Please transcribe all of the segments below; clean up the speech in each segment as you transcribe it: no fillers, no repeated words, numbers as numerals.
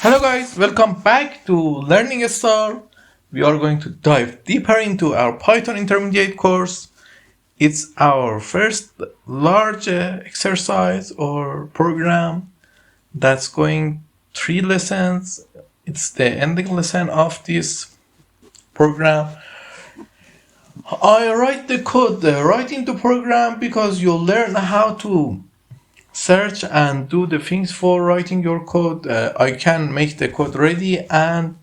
Hello guys, welcome back to Learning Star. We are going to dive deeper into our Python intermediate course. It's our first large exercise or program that's going 3 lessons. It's the ending lesson of this program. I write the code right into program because you'll learn how to search and do the things for writing your code. I can make the code ready and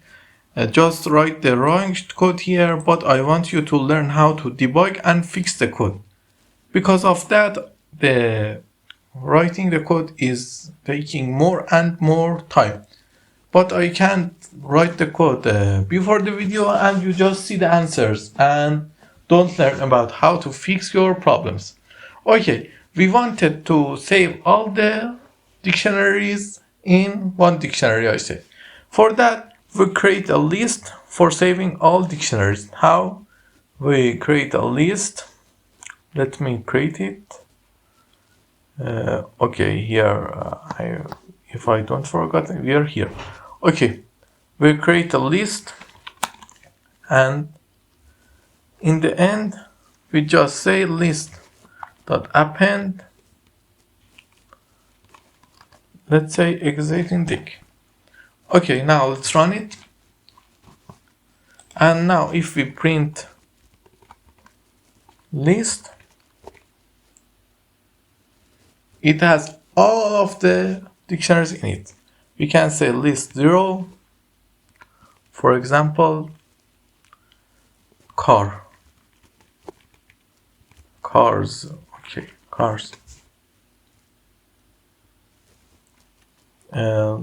just write the wrong code here, but I want you to learn how to debug and fix the code. Because of that, the writing the code is taking more and more time. But I can't write the code before the video and you just see the answers and don't learn about how to fix your problems. Okay, we wanted to save all the dictionaries in one dictionary, I say. For that, we create a list for saving all dictionaries. How? We create a list. Let me create it. Okay, here, if I don't forget, we are here. Okay, we create a list and in the end, we just say list.append, let's say exiting dict. Okay, now let's run it. And now if we print list, it has all of the dictionaries in it. We can say list 0, for example, cars. Okay, cars.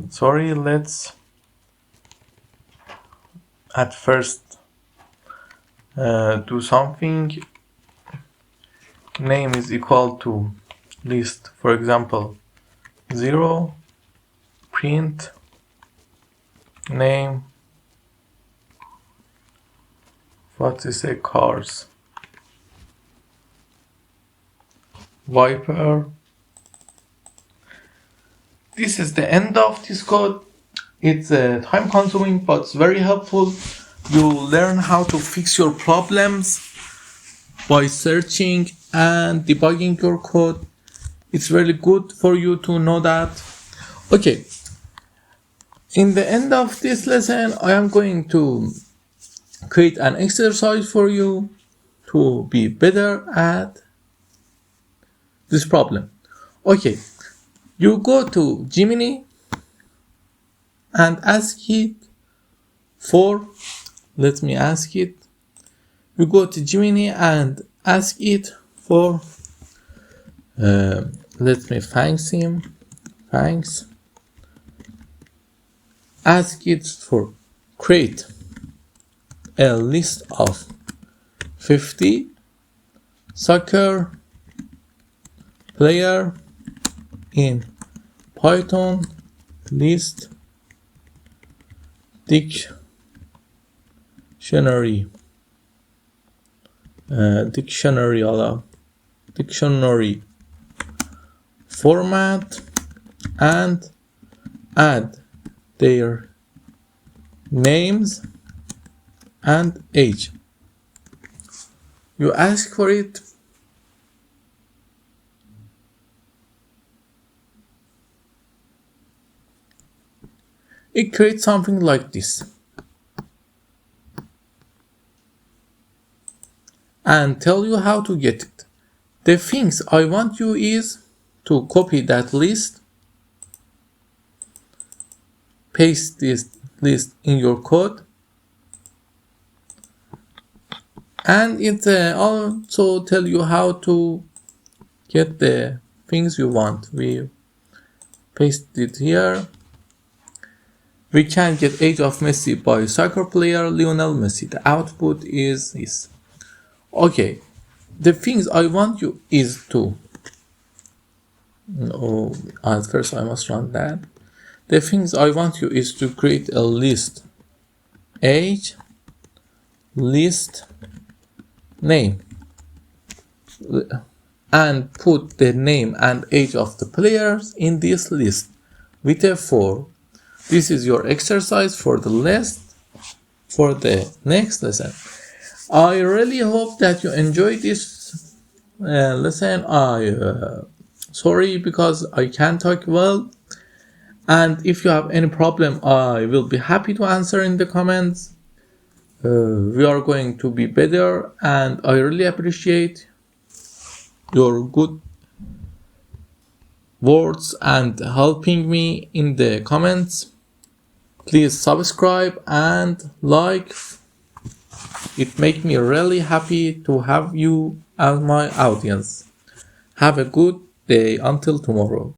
Sorry, let's at first do something. Name is equal to list, for example, 0, print name, what is a cars, Viper. This is the end of this code. It's time consuming but it's very helpful. You learn how to fix your problems by searching and debugging your code. It's really good for you to know that. Okay, in the end of this lesson, I am going to create an exercise for you to be better at this problem. Okay, you go to Gemini and ask it for, let me ask it. You go to Gemini and ask it for, let me thanks him, thanks. Ask it for create a list of 50 soccer player in Python list dictionary format and add their names and age. You ask for it. It creates something like this. And tell you how to get it. The things I want you is to copy that list, paste this list in your code, and it also tell you how to get the things you want. We paste it here. We can get age of Messi by soccer player Lionel Messi. The output is this. Okay, the things I want you is to, at first I must run that. The things I want you is to create a list, age, list, name, and put the name and age of the players in this list with a for. This is your exercise for the next lesson. I really hope that you enjoyed this lesson. Sorry because I can't talk well, and if you have any problem, I will be happy to answer in the comments. We are going to be better, and I really appreciate your good words and helping me in the comments. Please subscribe and like. It makes me really happy to have you as my audience. Have a good day until tomorrow.